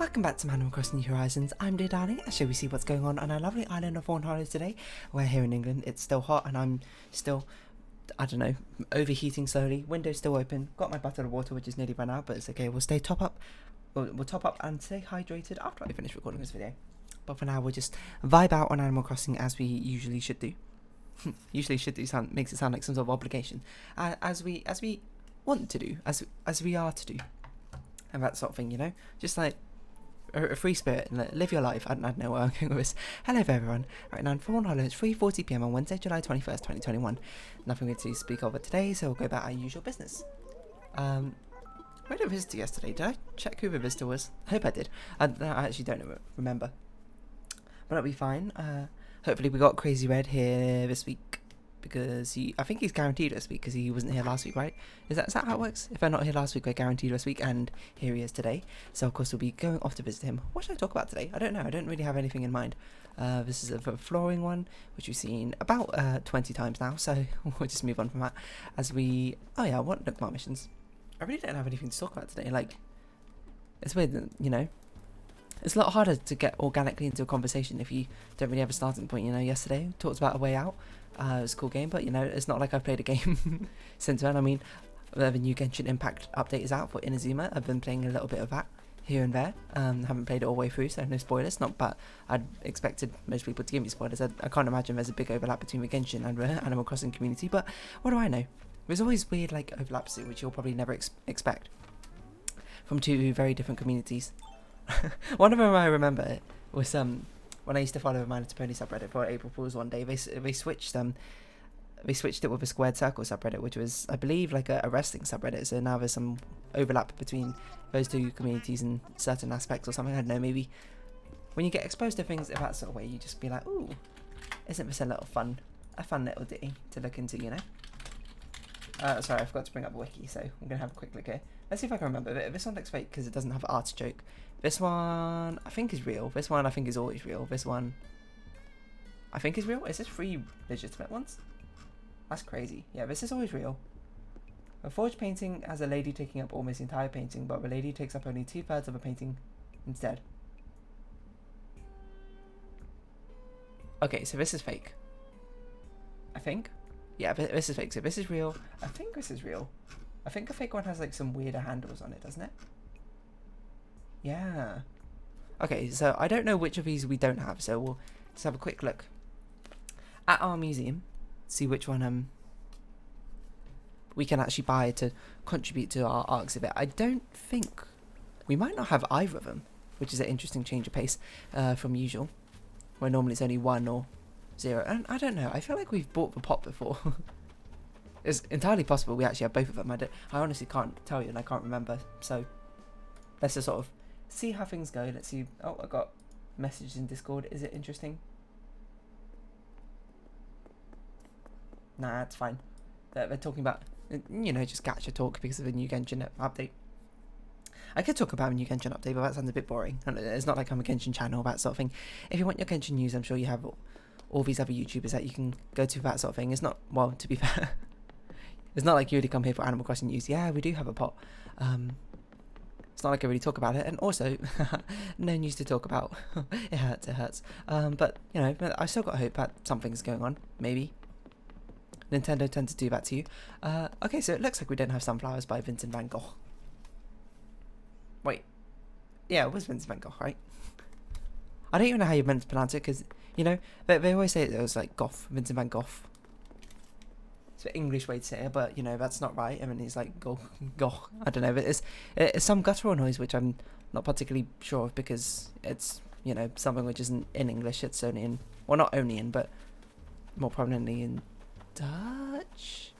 Welcome back to Animal Crossing New Horizons. I'm dear darling. Shall we see what's going on our lovely island of Fawnhallow today? We're here in England. It's still hot and I'm still, I don't know, overheating slowly. Window's still open. Got my bottle of water which is nearly run out, but it's okay. We'll stay top up. We'll top up and stay hydrated after I finish recording this video. But for now we'll just vibe out on Animal Crossing as we usually should do. Usually should do makes it sound like some sort of obligation. As we want to do, as we are to do. And that sort of thing, you know? Just like a free spirit and live your life. I don't know where I'm going with this. Hello everyone. Right now in Fawnhollow, it's 3:40 PM on Wednesday, July 21st, 2021. Nothing good to speak over today, so we'll go about our usual business. We had a visitor yesterday. Did I check who the visitor was? I hope I did. I actually don't remember. But that'll be fine. Hopefully we got Crazy Red here this week. Because I think he's guaranteed this week because he wasn't here last week, right? Is that how it works? If they're not here last week, we're guaranteed this week, and here he is today. So of course we'll be going off to visit him. What should I talk about today? I don't know. I don't really have anything in mind. This is a flooring one, which we've seen about 20 times now. So we'll just move on from that. Oh yeah, what bookmark missions? I really don't have anything to talk about today. Like, it's weird, you know. It's a lot harder to get organically into a conversation if you don't really have a starting point. You know, yesterday we talked about A Way Out. It was a cool game, but you know, it's not like I've played a game since then. I mean, the new Genshin Impact update is out for Inazuma. I've been playing a little bit of that here and there. Haven't played it all the way through, so no spoilers. Not, but I'd expected most people to give me spoilers. I can't imagine there's a big overlap between the Genshin and the Animal Crossing community, but what do I know? There's always weird like overlaps which you'll probably never expect from two very different communities. One of them I remember was when I used to follow a My Little Pony subreddit for April Fool's one day. They switched it with a squared circle subreddit, which was, I believe, like a wrestling subreddit. So now there's some overlap between those two communities in certain aspects or something. I don't know, maybe when you get exposed to things in that sort of way, you just be like, ooh, isn't this a fun little ditty to look into, you know? Sorry, I forgot to bring up the wiki, so I'm going to have a quick look here. Let's see if I can remember. This one looks fake because it doesn't have artichoke. This one, I think is real. This one, I think is always real. This one, I think is real. Is this 3 legitimate ones? That's crazy. Yeah, this is always real. A forged painting has a lady taking up almost the entire painting, but the lady takes up only 2/3 of a painting instead. Okay, so this is fake. I think. Yeah, this is fake. So this is real. I think this is real. I think the fake one has like some weirder handles on it, doesn't it? Yeah. Okay, so I don't know which of these we don't have, so we'll just have a quick look at our museum, see which one we can actually buy to contribute to our exhibit. I don't think we might not have either of them, which is an interesting change of pace from usual, where normally it's only 1 or 0. And I don't know. I feel like we've bought the pot before. It's entirely possible we actually have both of them. I honestly can't tell you, and I can't remember. So let's just sort of see how things go. Let's see. Oh, I got messages in Discord. Is it interesting? Nah, it's fine. They're talking about, you know, just gacha talk because of the new Genshin update. I could talk about a new Genshin update, but that sounds a bit boring. And it's not like I'm a Genshin channel, that sort of thing. If you want your Genshin news, I'm sure you have all these other YouTubers that you can go to, that sort of thing. It's not, well, to be fair, it's not like you really come here for Animal Crossing news. Yeah, we do have a pot. It's not like I really talk about it, and also no news to talk about. It hurts. But you know, I still got hope that something's going on. Maybe Nintendo tends to do that to you. Okay, so it looks like we don't have Sunflowers by Vincent van Gogh. Wait, yeah, it was Vincent van Gogh, right? I don't even know how you're meant to pronounce it because you know they always say it was like Gough, Vincent van Gogh. It's an English way to say it, but you know that's not right. I mean, it's like Gough. I don't know, but it's some guttural noise which I'm not particularly sure of because it's, you know, something which isn't in English. It's only in, well, not only in, but more prominently in Dutch.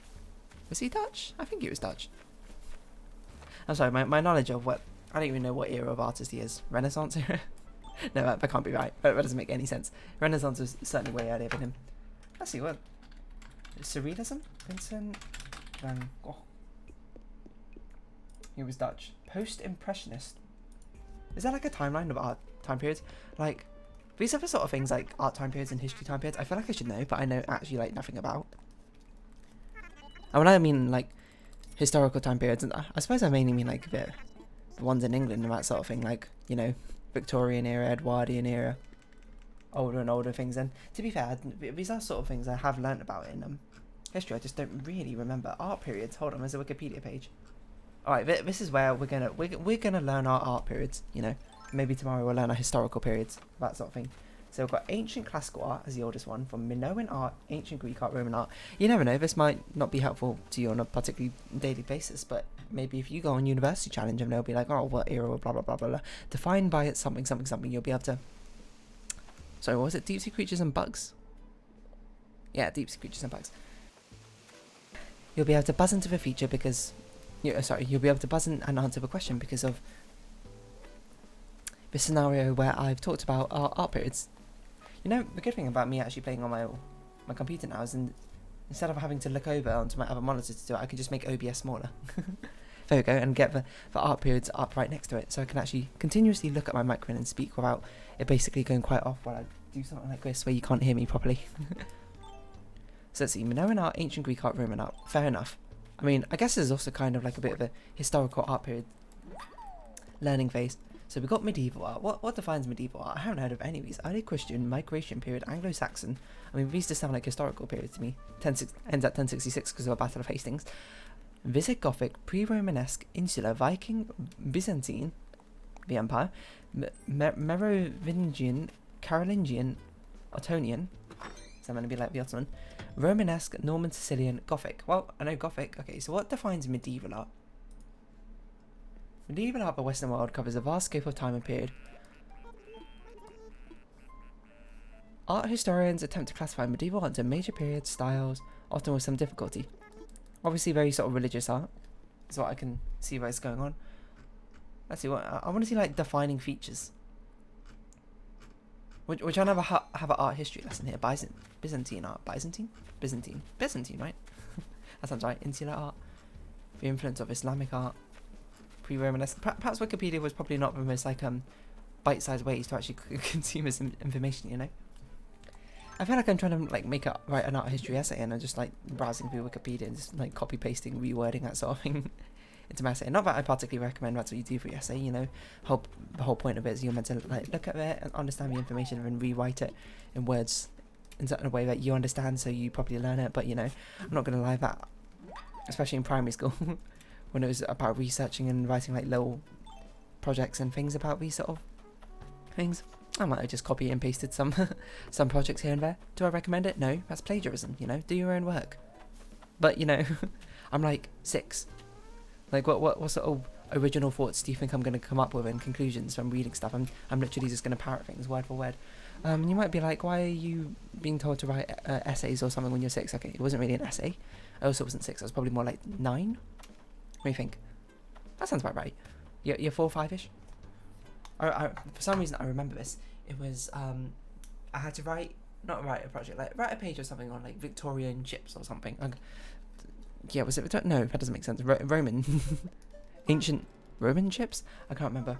Was he Dutch? I think he was Dutch. I'm sorry, my knowledge of what, I don't even know what era of artist he is. Renaissance era? No, that can't be right. That doesn't make any sense. Renaissance was certainly way earlier than him. Let's see, what? Surrealism? Vincent van Gogh. He was Dutch. Post-impressionist. Is that like a timeline of art time periods? Like, these are the sort of things like art time periods and history time periods I feel like I should know, but I know actually like nothing about. And when I mean like historical time periods, and I suppose I mainly mean like the the ones in England and that sort of thing, like, you know, Victorian era, Edwardian era, older and older things. And to be fair, these are sort of things I have learnt about in history. I just don't really remember. Art periods. Hold on, there's a Wikipedia page. All right, this is where we're gonna learn our art periods. You know, maybe tomorrow we'll learn our historical periods, that sort of thing. So we've got ancient classical art as the oldest one, from Minoan art, ancient Greek art, Roman art. You never know, this might not be helpful to you on a particularly daily basis, but maybe if you go on University Challenge and they'll be like, oh, what era, blah, blah, blah, blah, blah, defined by it something, something, something, you'll be able to... Sorry, what was it? Deep sea creatures and bugs? Yeah, deep sea creatures and bugs. You'll be able to buzz into the feature because... you'll be able to buzz in and answer the question because of the scenario where I've talked about our art periods. You know, the good thing about me actually playing on my computer now is instead of having to look over onto my other monitor to do it, I can just make OBS smaller. There we go, and get the art periods up right next to it, so I can actually continuously look at my microphone and speak without it basically going quite off while I do something like this where you can't hear me properly. So let's see, Minoan art, ancient Greek art, Roman art. Fair enough. I mean, I guess there's also kind of like a bit of a historical art period learning phase. So we've got medieval art. What defines medieval art? I haven't heard of any of these. Early Christian, Migration period, Anglo-Saxon. I mean, these just sound like historical periods to me. Ends at 1066 because of the Battle of Hastings. Visigothic, pre-Romanesque, Insular, Viking, Byzantine, the Empire, Merovingian, Carolingian, Ottonian. So I'm going to be like the Ottoman. Romanesque, Norman, Sicilian, Gothic. Well, I know Gothic. Okay, so what defines medieval art? Medieval art of the Western world covers a vast scope of time and period. Art historians attempt to classify medieval art into major periods, styles, often with some difficulty. Obviously very sort of religious art is what I can see where it's going on. Let's see, what I want to see, like, defining features. Which I never have an art history lesson here. Byzantine art. Byzantine, right? That sounds right. Insular art. The influence of Islamic art. Pre-Romanesque. Perhaps Wikipedia was probably not the most like bite-sized ways to actually consume this information, you know. I feel like I'm trying to like write an art history essay and I'm just like browsing through Wikipedia and just like copy pasting, rewording that sort of thing into my essay. Not that I particularly recommend that's what you do for your essay, you know. The whole point of it is you're meant to like look at it and understand the information and then rewrite it in words in a way that you understand so you properly learn it. But you know, I'm not gonna lie, that especially in primary school when it was about researching and writing like little projects and things about these sort of things, I might have just copied and pasted some some projects here and there. Do I recommend it? No, that's plagiarism, you know. Do your own work. But you know, I'm like 6. Like what sort of original thoughts do you think I'm going to come up with and conclusions from reading stuff? I'm literally just going to parrot things word for word. You might be like, why are you being told to write essays or something when you're 6? Okay, it wasn't really an essay. I also wasn't 6. I was probably more like 9. What do you think? That sounds about right. You're 4 or 5-ish? For some reason I remember this. It was I had to not write a project, like write a page or something on like Victorian chips or something. Yeah, was it? No, that doesn't make sense. Roman, ancient Roman chips. I can't remember.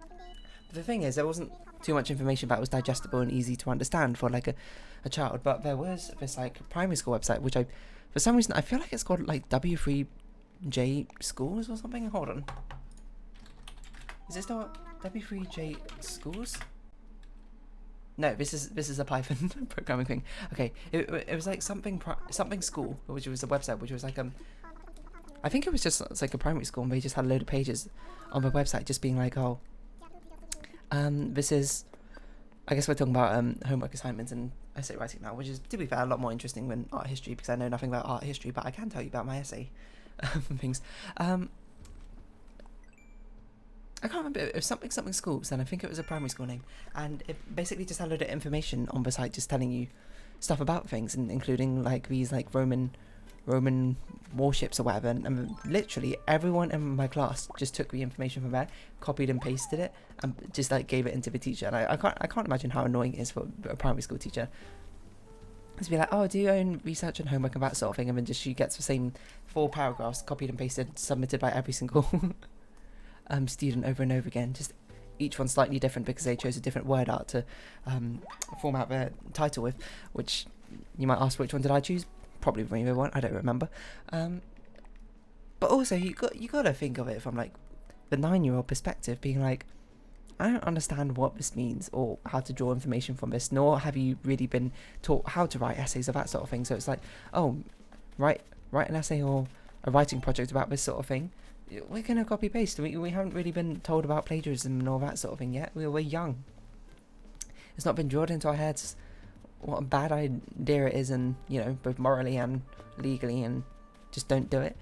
But the thing is, there wasn't too much information about it was digestible and easy to understand for like a child. But there was this like primary school website, which for some reason I feel like it's called like W3J Schools or something. Hold on. Is it still W3J Schools? No, this is a Python programming thing. Okay, it was like something school, which was a website, which was like I think it was just it's like a primary school, and they just had a load of pages on the website, just being like, oh, this is, I guess we're talking about homework assignments and essay writing now, which is, to be fair, a lot more interesting than art history because I know nothing about art history, but I can tell you about my essay things. I can't remember, it was something schools, and I think it was a primary school name, and it basically just had a load of information on the site just telling you stuff about things, and including like these like Roman warships or whatever, and literally everyone in my class just took the information from there, copied and pasted it, and just like gave it into the teacher. And I can't imagine how annoying it is for a primary school teacher to be like, oh, do your own research and homework and that sort of thing, and then just she gets the same 4 paragraphs copied and pasted, submitted by every single student over and over again, just each one slightly different because they chose a different word art to format their title with, which you might ask, which one did I choose? Probably the rainbow one, I don't remember. But also you got to think of it from like the 9-year-old perspective, being like, I don't understand what this means or how to draw information from this, nor have you really been taught how to write essays or that sort of thing. So it's like, oh, write an essay or a writing project about this sort of thing. We're going to copy paste. We haven't really been told about plagiarism and all that sort of thing yet. We're young. It's not been drilled into our heads what a bad idea it is, and, you know, both morally and legally, and just don't do it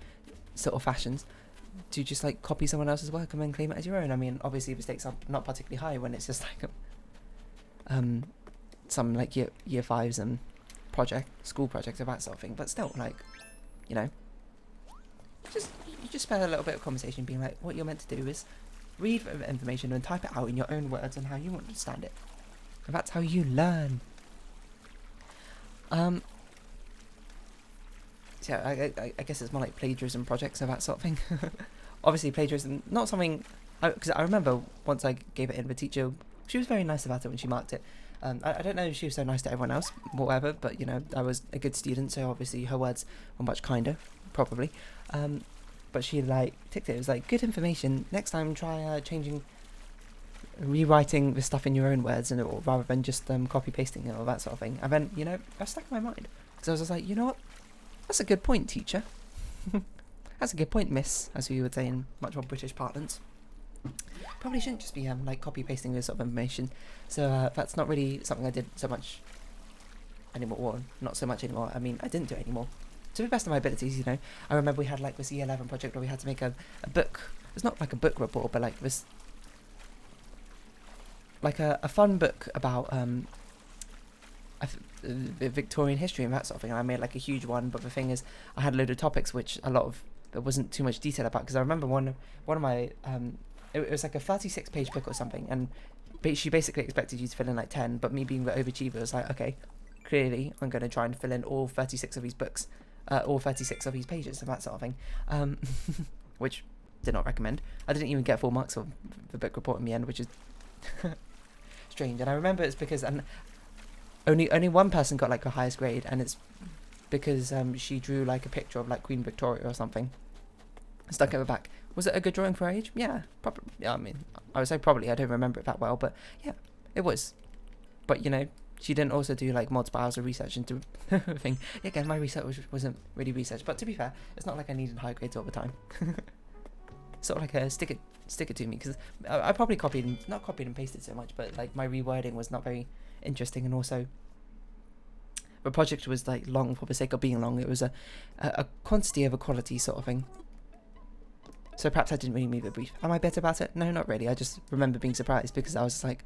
sort of fashions, to just like copy someone else's work and then claim it as your own. I mean, obviously the stakes are not particularly high when it's just like some like year fives and school projects or that sort of thing, but still, like, you know, you just spend a little bit of conversation being like, what you're meant to do is read information and type it out in your own words and how you understand it, and that's how you learn. So I guess it's more like plagiarism projects or that sort of thing. Obviously plagiarism, not something, because I remember once I gave it in, the teacher, she was very nice about it when she marked it. I don't know if she was so nice to everyone else, whatever, but, you know, I was a good student, so obviously her words were much kinder, probably. But she, like, ticked it. It was like, good information. Next time try rewriting the stuff in your own words, and rather than just copy pasting it or that sort of thing. And then, you know, that stuck in my mind, because I was just like, you know what, that's a good point, teacher. That's a good point, miss, as we would say in much more British parlance. Probably shouldn't just be like copy pasting this sort of information. So that's not really something I did so much anymore, or not so much anymore. I mean, I didn't do it anymore, to the best of my abilities, you know. I remember we had like this year 11 project where we had to make a book. It's not like a book report, but like this, like a fun book about Victorian history and that sort of thing. And I made like a huge one, but the thing is, I had a load of topics which there wasn't too much detail about, because I remember one of my it was like a 36-page book or something, and she basically expected you to fill in like 10, but me being the overachiever was like, okay, clearly I'm going to try and fill in all 36 of these books, all 36 of these pages and that sort of thing, which did not recommend. I didn't even get full marks for the book report in the end, which is strange. And I remember it's because only one person got like the highest grade, and it's because she drew like a picture of like Queen Victoria or something, stuck at the back. Was it a good drawing for her age? Yeah, probably. Yeah, I mean, I would say probably. I don't remember it that well, but yeah, it was. But, you know, she didn't also do like multiple hours of research into thing. Again, my research wasn't really research, but to be fair, it's not like I needed high grades all the time. Sort of like a stick it to me, because I probably not copied and pasted so much, but like my rewording was not very interesting, and also the project was like long for the sake of being long. It was a quantity over quality sort of thing. So perhaps I didn't really move the brief. Am I bitter about it? No, not really. I just remember being surprised, because I was just like,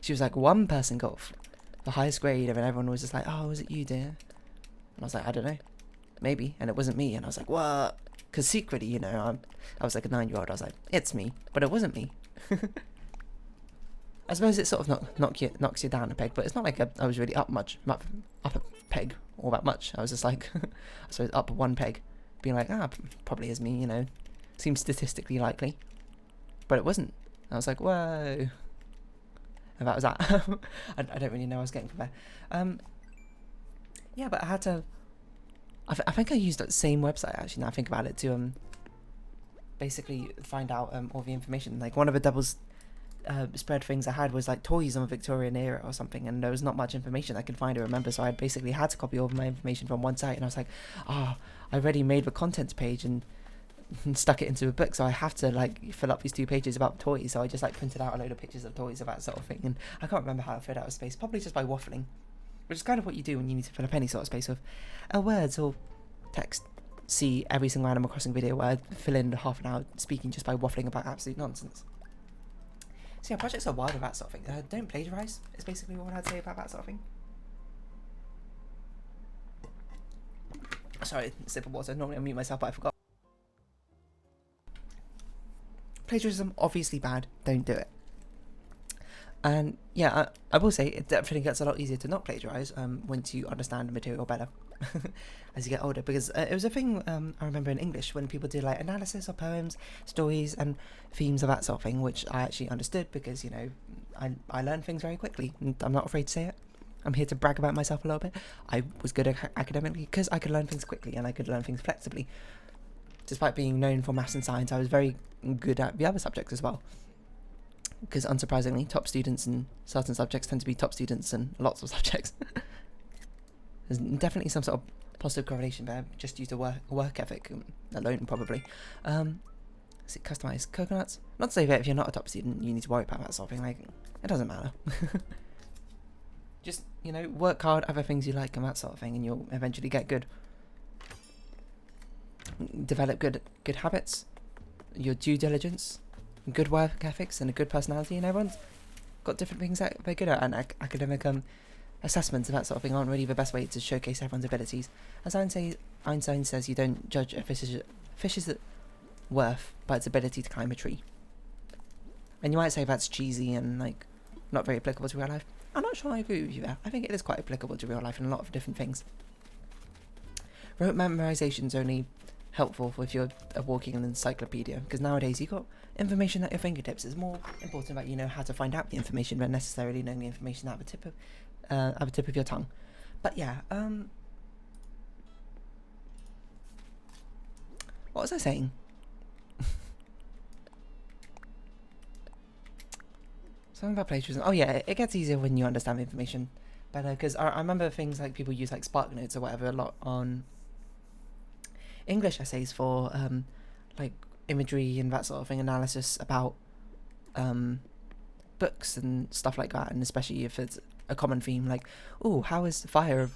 she was like, one person got the highest grade, and everyone was just like, oh, was it you, dear? And I was like, I don't know, maybe. And it wasn't me, and I was like, what? Because secretly, you know, I was like a 9-year-old. I was like, it's me, but it wasn't me. I suppose it sort of knocks you down a peg, but it's not like I was really up a peg all that much. I was just like, I suppose up one peg, being like, probably is me, you know, seems statistically likely, but it wasn't. I was like, whoa, and that was that. I don't really know what I was getting from there. Yeah, but I had to. I think I used that same website, actually, now I think about it, to basically find out all the information. Like, one of the doubles spread things I had was like toys on the Victorian era or something, and there was not much information I could find or remember, so I basically had to copy all of my information from one site, and I was like, I already made the contents page and stuck it into a book, so I have to like fill up these 2 pages about toys. So I just like printed out a load of pictures of toys of that sort of thing, and I can't remember how I filled out a space, probably just by waffling, which is kind of what you do when you need to fill up any sort of space with words or text. See every single Animal Crossing video where I fill in half an hour speaking just by waffling about absolute nonsense. So yeah, projects are wild with that sort of thing. Don't plagiarise, is basically what I'd say about that sort of thing. Sorry, sip of water. Normally I mute myself, but I forgot. Plagiarism, obviously bad. Don't do it. And yeah, I will say it definitely gets a lot easier to not plagiarise once you understand the material better as you get older, because it was a thing I remember in English when people did like analysis of poems, stories and themes of that sort of thing, which I actually understood, because, you know, I learn things very quickly, and I'm not afraid to say it. I'm here to brag about myself a little bit. I was good at academically because I could learn things quickly and I could learn things flexibly. Despite being known for maths and science, I was very good at the other subjects as well. Because unsurprisingly, top students in certain subjects tend to be top students in lots of subjects. There's definitely some sort of positive correlation there, just due to work ethic alone, probably. Is it customized coconuts? Not to say that if you're not a top student, you need to worry about that sort of thing. Like, it doesn't matter. Just, you know, work hard, other things you like, and that sort of thing, and you'll eventually get good. Develop good habits, your due diligence, good work ethics, and a good personality, and everyone's got different things that they're good at, and academic assessments and that sort of thing aren't really the best way to showcase everyone's abilities. As Einstein says, you don't judge a fish's worth by its ability to climb a tree. And you might say that's cheesy and like not very applicable to real life. I'm not sure I agree with you there. I think it is quite applicable to real life in a lot of different things. Rote memorization's only helpful if you're a walking encyclopedia, because nowadays you've got information at your fingertips. It's more important that you know how to find out the information than necessarily knowing the information at the tip of your tongue. But yeah, what was I saying? Something about plagiarism. Oh yeah, it gets easier when you understand the information better, because I remember things like people use like Spark Notes or whatever a lot on English essays for like imagery and that sort of thing, analysis about books and stuff like that, and especially if it's a common theme like, oh, how is fire,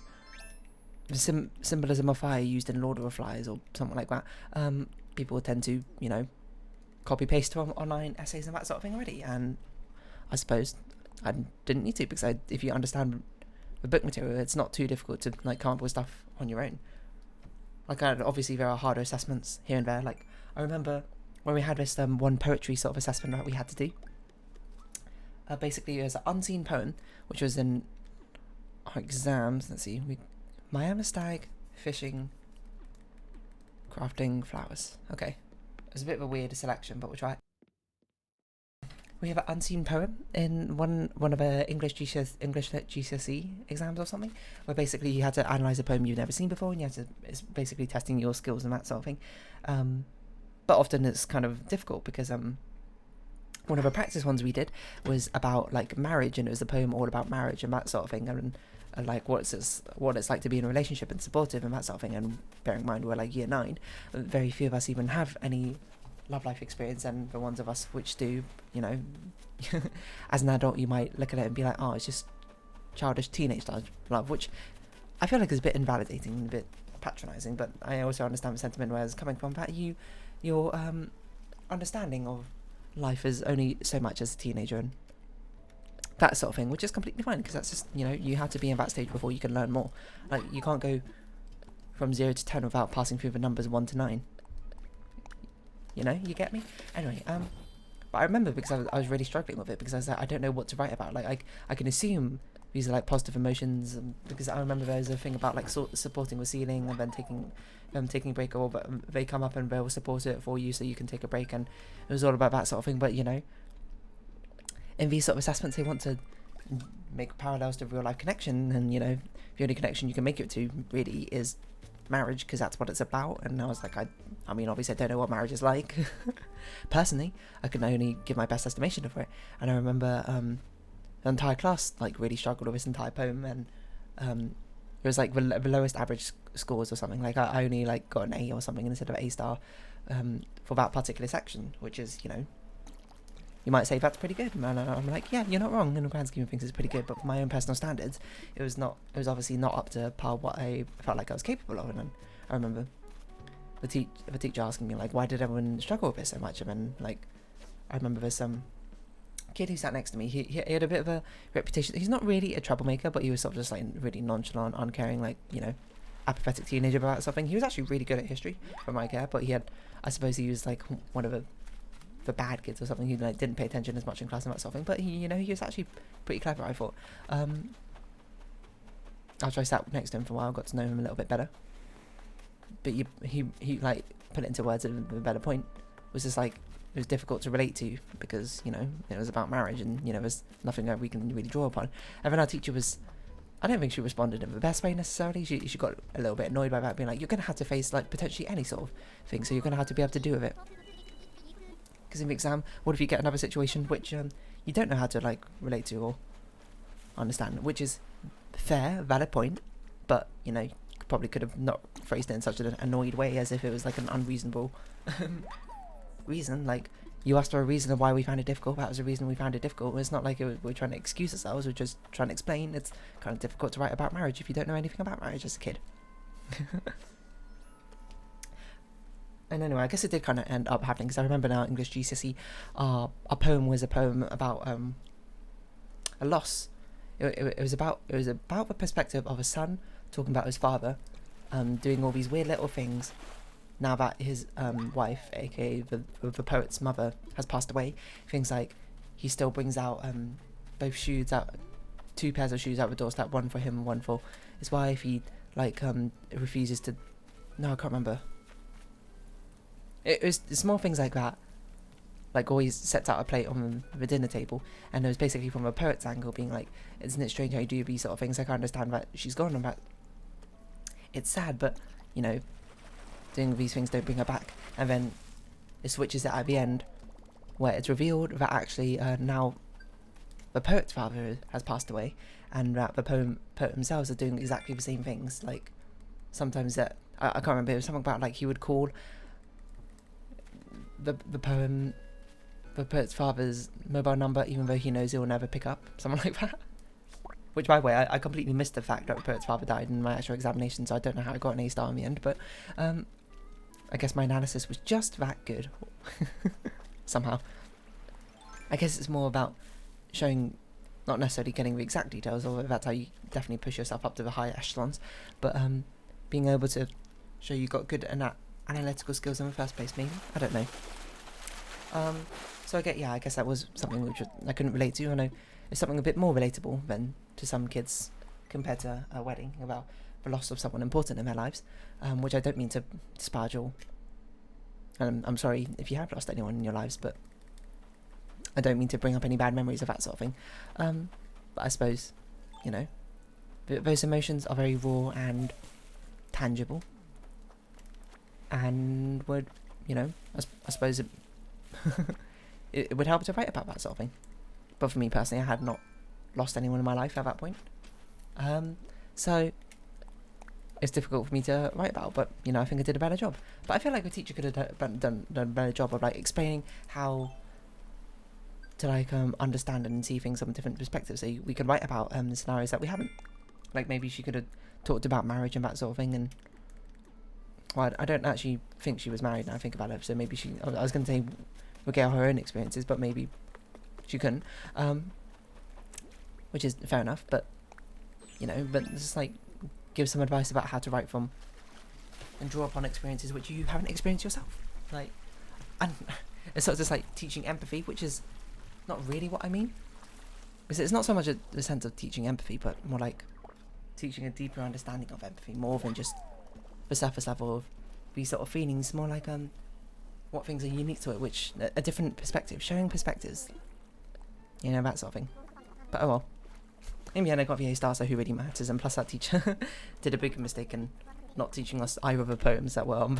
the symbolism of fire used in Lord of the Flies or something like that. People tend to, you know, copy paste from online essays and that sort of thing already, and I suppose I didn't need to, because if you understand the book material, it's not too difficult to like come up with stuff on your own. Like, obviously there are harder assessments here and there. Like, I remember when we had this one poetry sort of assessment that we had to do. Basically, it was an unseen poem, which was in our exams. Let's see, I am a stag, fishing, crafting flowers. Okay, it was a bit of a weird selection, but we'll try it. We have an unseen poem in one of our English GCSE exams or something, where basically you had to analyse a poem you've never seen before, and it's basically testing your skills and that sort of thing. But often it's kind of difficult, because one of the practice ones we did was about like marriage, and it was a poem all about marriage and that sort of thing, and like what it's like to be in a relationship and supportive and that sort of thing. And bearing in mind we're like year 9, very few of us even have any love life experience, and the ones of us which do, you know, as an adult you might look at it and be like, oh, it's just childish teenage love, which I feel like is a bit invalidating and a bit patronising. But I also understand the sentiment where it's coming from, that your understanding of life is only so much as a teenager and that sort of thing, which is completely fine, because that's just, you know, you have to be in that stage before you can learn more. Like, you can't go from 0 to 10 without passing through the numbers 1 to 9. You know, you get me? Anyway, but I remember, because I was really struggling with it, because I was like, I don't know what to write about. Like, I can assume these are like positive emotions, because I remember there was a thing about like supporting the ceiling, and then taking a break, or they come up and they'll support it for you so you can take a break, and it was all about that sort of thing. But you know, in these sort of assessments, they want to make parallels to real life connection, and you know, the only connection you can make it to really is marriage, because that's what it's about. And I was like, I mean, obviously I don't know what marriage is like. Personally, I can only give my best estimation of it. And I remember the entire class like really struggled with this entire poem, and it was like the lowest average scores or something. Like I only like got an A or something instead of A star for that particular section, which is, you know, you might say that's pretty good, and I'm like, yeah, you're not wrong. In the grand scheme of things, it's pretty good, but for my own personal standards, it was obviously not up to par what I felt like I was capable of. And I remember the teacher asking me like, why did everyone struggle with this so much? And then like, I remember this kid who sat next to me, he had a bit of a reputation. He's not really a troublemaker, but he was sort of just like really nonchalant, uncaring, like, you know, apathetic teenager about that sort of thing. He was actually really good at history from my care, but I suppose he was like one of the bad kids or something, who like didn't pay attention as much in class and that sort of thing. But he was actually pretty clever, I thought. After I sat next to him for a while, got to know him a little bit better. But he like put it into words at a better point. It was just like, it was difficult to relate to, because, you know, it was about marriage, and, you know, there's nothing that we can really draw upon. And then our teacher I don't think she responded in the best way necessarily. She got a little bit annoyed by that, being like, you're going to have to face like potentially any sort of thing, so you're going to have to be able to deal with it. Because in the exam, what if you get another situation which you don't know how to like relate to or understand, which is fair, valid point, but you know, you probably could have not phrased it in such an annoyed way as if it was like an unreasonable reason. Like, you asked for a reason of why we found it difficult. That was the reason we found it difficult. It's not like we're trying to excuse ourselves. We're just trying to explain. It's kind of difficult to write about marriage if you don't know anything about marriage as a kid. And anyway, I guess it did kind of end up happening, because I remember now English GCSE, our poem was a poem about a loss. It was about the perspective of a son talking about his father, doing all these weird little things. Now that his wife, aka the poet's mother, has passed away, things like he still brings out both shoes out, 2 pairs of shoes out the doorstep, one for him and one for his wife. He like refuses to. No, I can't remember. It was small things like that. Like, always sets out a plate on the dinner table, and it was basically from a poet's angle, being like, isn't it strange how you do these sort of things? I can understand that she's gone and that it's sad, but you know, doing these things don't bring her back. And then it switches it at the end, where it's revealed that actually now the poet's father has passed away, and that the poet themselves are doing exactly the same things. Like, sometimes that I can't remember, it was something about like he would call the poet's father's mobile number even though he knows he will never pick up, something like that. Which, by the way, I completely missed the fact that the poet's father died in my actual examination, so I don't know how I got an A star in the end, but I guess my analysis was just that good. Somehow. I guess it's more about showing, not necessarily getting the exact details, although that's how you definitely push yourself up to the higher echelons, but being able to show you got good analytical skills in the first place, maybe? I don't know. So I guess that was something which I couldn't relate to. I know it's something a bit more relatable than to some kids compared to a wedding, about the loss of someone important in their lives, which I don't mean to disparage all. I'm sorry if you have lost anyone in your lives, but I don't mean to bring up any bad memories of that sort of thing. But I suppose, you know, those emotions are very raw and tangible, and would, you know, I suppose it would help to write about that sort of thing. But for me personally, I had not lost anyone in my life at that point, so it's difficult for me to write about. But you know, I think I did a better job. But I feel like the teacher could have done a better job of like explaining how to like understand and see things from different perspectives, so we could write about the scenarios that we haven't. Like, maybe she could have talked about marriage and that sort of thing. And well, I don't actually think she was married now I think about it, so maybe she, I was going to say regale her own experiences, but maybe she couldn't, which is fair enough. But you know, but just like give some advice about how to write from and draw upon experiences which you haven't experienced yourself. Like, and it's sort of just like teaching empathy, which is not really what I mean. It's not so much a sense of teaching empathy, but more like teaching a deeper understanding of empathy, more than just the surface level of these sort of feelings. More like what things are unique to it, which a different perspective, showing perspectives, you know, that sort of thing. But oh well, in the end I got the A star, so who really matters? And plus that teacher did a big mistake in not teaching us either of the poems that were on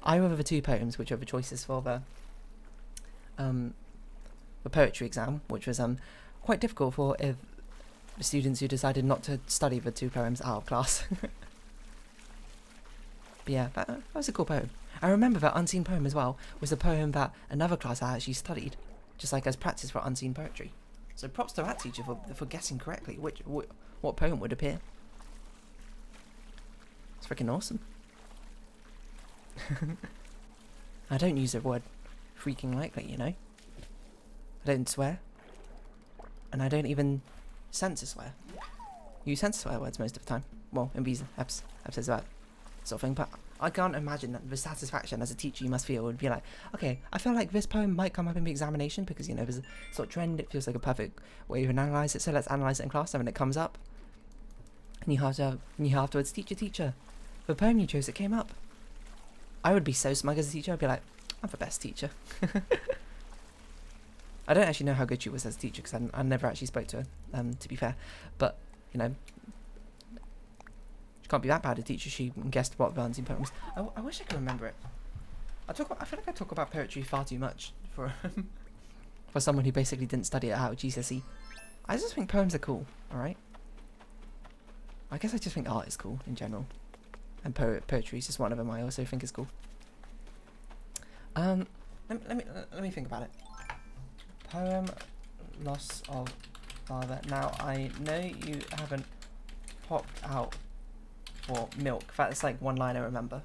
either of the 2 poems which are the choices for the poetry exam, which was quite difficult for the students who decided not to study the 2 poems out of class. But yeah, that was a cool poem. I remember that unseen poem as well was a poem that another class I actually studied, just like as practice for unseen poetry. So props to that teacher for guessing correctly what poem would appear. It's freaking awesome. I don't use the word freaking lightly, you know. I don't swear, and I don't even sense a swear. You sense swear words most of the time. Well, in these episodes about sort of thing, but I can't imagine that the satisfaction as a teacher you must feel would be like, okay, I feel like this poem might come up in the examination because, you know, there's a sort of trend, it feels like a perfect way to analyse it, so let's analyse it in class, and when it comes up, and you have afterwards, teacher, the poem you chose, it came up. I would be so smug as a teacher, I'd be like, I'm the best teacher. I don't actually know how good she was as a teacher, because I never actually spoke to her, to be fair, but, you know, she can't be that bad a teacher. She guessed what the unseen poems. I wish I could remember it. I feel like I talk about poetry far too much for for someone who basically didn't study it out of GCSE. I just think poems are cool. All right. I guess I just think art is cool in general, and poetry is just one of them. I also think is cool. Let me think about it. Poem, loss of father. Now I know you haven't popped out for milk. That's like one line I remember.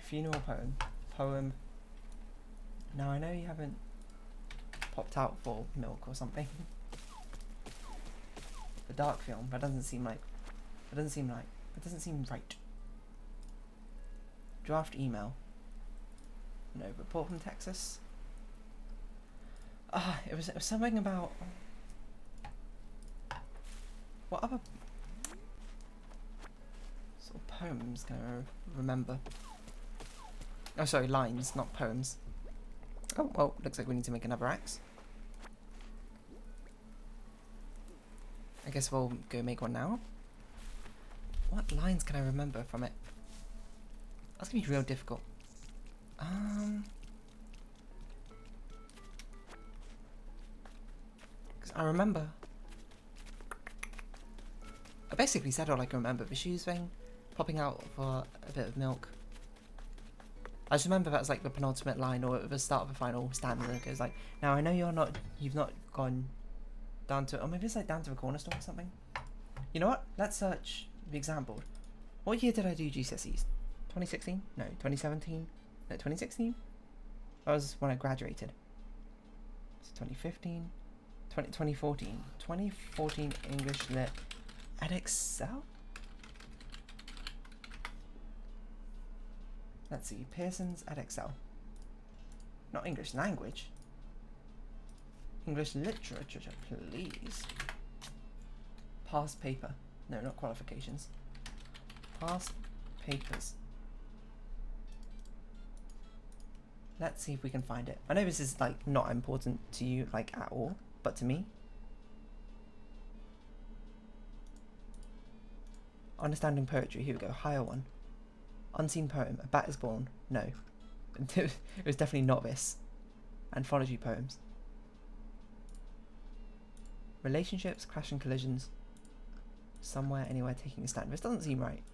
Funeral poem. Poem. Now I know you haven't popped out for milk or something. The dark film. That doesn't seem right. Draft email. No, report from Texas. It was something about. What other sort of poems can I remember? Oh, sorry, lines, not poems. Oh, well, looks like we need to make another axe. I guess we'll go make one now. What lines can I remember from it? That's gonna be real difficult. Because I remember. I basically said all I can remember. The shoes thing, popping out for a bit of milk. I just remember that's like the penultimate line or the start of the final stanza. It goes like, now I know you've not gone down to, or maybe it's like down to the corner store or something. You know what? Let's search the exam board. What year did I do GCSEs? 2016? No, 2017? No, 2016? That was when I graduated. It's 2015? 2014. 2014 English Lit at Excel? Let's see, Pearson's at Excel. Not English language. English literature, please. Past paper. No, not qualifications. Past papers. Let's see if we can find it. I know this is like not important to you like at all, but to me. Understanding poetry, here we go, higher one. Unseen poem, A Bat is Born, no. It was definitely not this. Anthology poems. Relationships, Clash and Collisions. Somewhere, Anywhere, Taking a Stand. This doesn't seem right.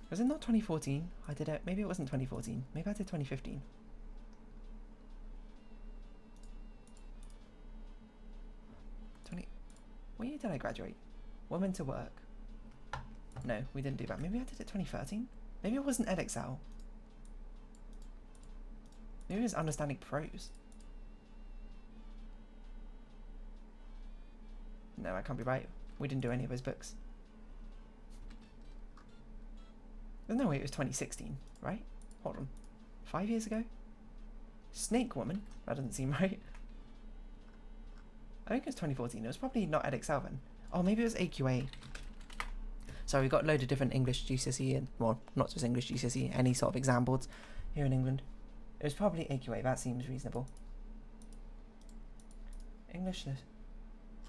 Was it not 2014? I did it. Maybe it wasn't 2014. Maybe I did 2015. What year did I graduate? Women to Work. No, we didn't do that. Maybe I did it 2013? Maybe it wasn't EdXL. Maybe it was Understanding Prose. No, I can't be right. We didn't do any of those books. There's no way it was 2016, right? Hold on. 5 years ago? Snake Woman? That doesn't seem right. I think it was 2014. It was probably not EdXL then. Oh, maybe it was AQA. So we've got a load of different English GCSE and, well, not just English GCSE, any sort of exam boards here in England. It was probably AQA. That seems reasonable. English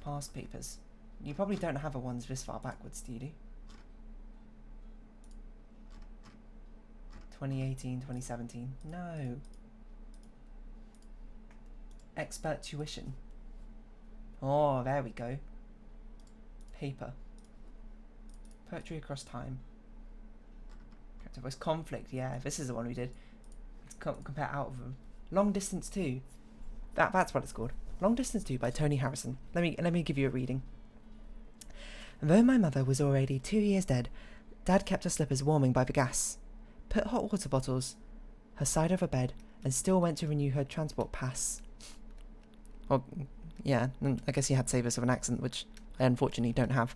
past papers. You probably don't have a ones this far backwards, do you? 2018, 2017. No. Expert tuition. Oh, there we go. Paper. Poetry across time. Character voice conflict. Yeah, this is the one we did. Let's compare out of them. Long Distance 2. That's what it's called. Long Distance 2 by Tony Harrison. Let me give you a reading. Though my mother was already 2 years dead, Dad kept her slippers warming by the gas, put hot water bottles her side of her bed, and still went to renew her transport pass. Well, yeah, I guess you had to say this with an accent, which I unfortunately don't have.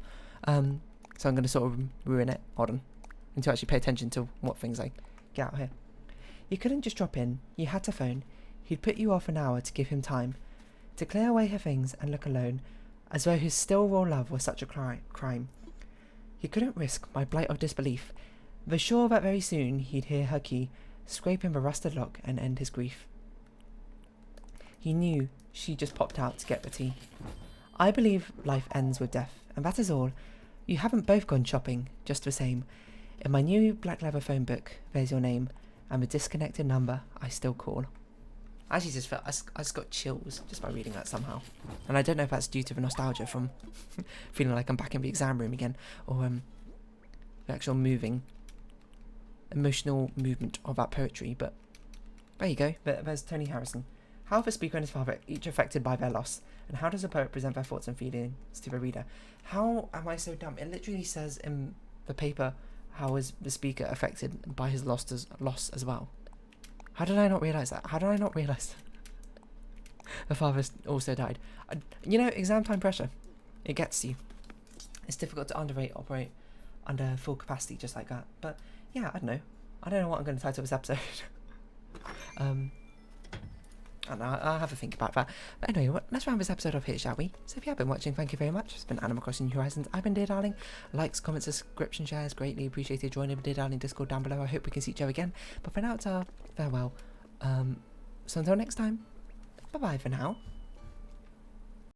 So I'm going to sort of ruin it. Hold on. And to actually pay attention to what things I get out here. You couldn't just drop in. You had to phone. He'd put you off an hour to give him time to clear away her things and look alone, as though his still raw love was such a crime. He couldn't risk my blight of disbelief, though sure that very soon he'd hear her key scraping the rusted lock and end his grief. He knew she just popped out to get the tea. I believe life ends with death, and that is all. You haven't both gone shopping, just the same. In my new black leather phone book, there's your name, and the disconnected number I still call. I actually just felt, I just got chills just by reading that somehow. And I don't know if that's due to the nostalgia from feeling like I'm back in the exam room again, or the actual emotional movement of that poetry, but there you go. There's Tony Harrison. How are the speaker and his father each affected by their loss? And how does a poet present their thoughts and feelings to the reader? How am I so dumb? It literally says in the paper, how is the speaker affected by his loss as well? How did I not realise that? How did I not realise the father also died? You know, exam time pressure. It gets you. It's difficult to operate under full capacity just like that. But yeah, I don't know. I don't know what I'm going to title this episode. And I'll have a think about that. But anyway, let's round this episode off here, shall we? So if you have been watching, thank you very much. It's been Animal Crossing New Horizons. I've been Dear Darling. Likes, comments, subscription, shares, greatly appreciated. Join the Dear Darling Discord down below. I hope we can see each other again. But for now, it's our farewell. So until next time, bye-bye for now.